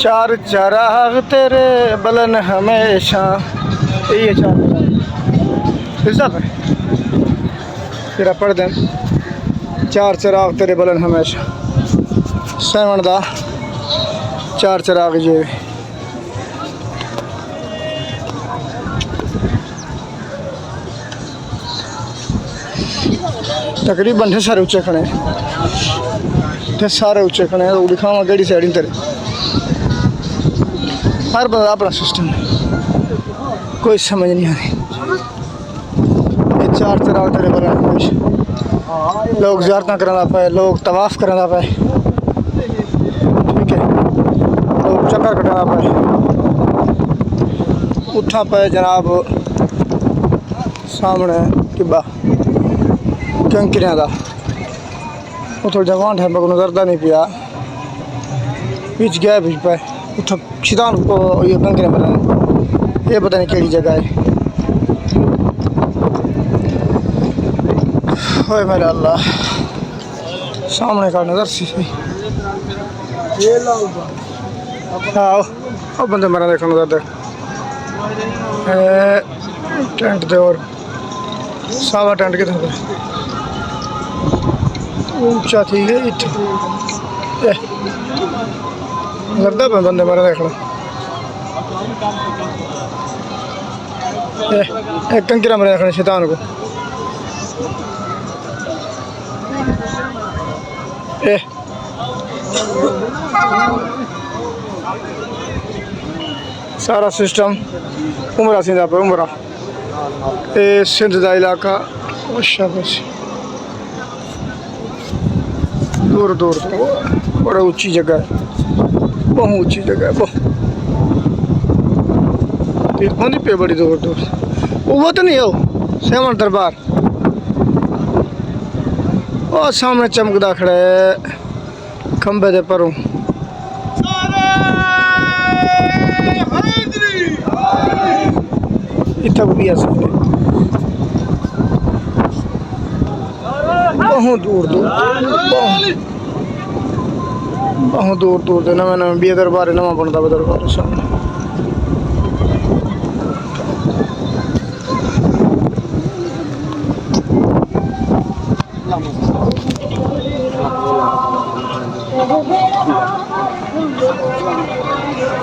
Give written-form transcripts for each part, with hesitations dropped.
चार चराग तेरे बलन हमेशा, ये चार चराग है तेरा पढ़ दें। चार चराग तेरे बलन हमेशा, सेवन दा चार चराग जे तकरीबन थे सारे उच्चे खड़े, थे सारे उच्चे खड़े हैं। तो दिखावा गड़ी साइड तेरे, हर बंदा अपना सिस्टम है, कोई समझ नहीं आ रही। ये चार चराग तेरे बना हमेशा, लोग ज़ियारत करना पाए, लोग तवाफ़ करना पाए, ठीक है, लोग चक्कर कटाना पाए, उठा पाए जनाब सामने किबा कंकरियां दा, वो थोड़ा जवान है मगर नजरदा नहीं पिया, बीच गया बीच पे उठा शिदान को ये कंकरियां बना, ये पता नहीं केड़ी जगह है। ओए मेरा अल्लाह, सामने का नजर सी आओ अब बंदे मरा देखो नजर दे टेंट दे और सावा टेंट के थे ऊंचा थी गई इतने लगता है बंदे मरा देखना। एक कंकरा मरा देखना शैतान को, सारा सिस्टम उमरा सिंधा पे उमरा, ये सिंध का इलाका शाबाश दूर दूर बड़ा ऊंची जगह है, बहुत ऊंची जगह है, बहुत पे बड़ी दूर दूर। वो तो नहीं हो सेवन दरबार, और सामने चमकदा खड़ा है खंबे दे परों, इतना भी आ सकते बहुत दूर दूर, बहुत दूर दूर दे नवे नवे बी दरबार, नवा बनता दरबार सामने।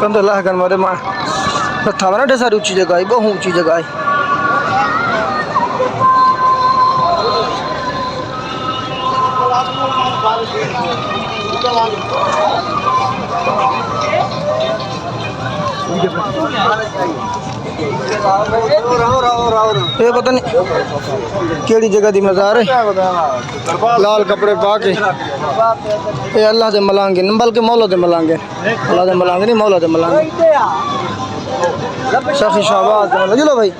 कंधे लाह कर मारे मां था ना ढेर सारी ऊंची जगह है, बहुत ऊंची जगह है। ये पता नहीं केड़ी जगह दी मज़ार है, लाल कपड़े पा के ये अल्लाह दे मलांगे बल्कि मौला दे मलांगे, अल्लाह दे मलांगे नहीं मौला दे मलांगे। सखी शाहबाज चलो भाई।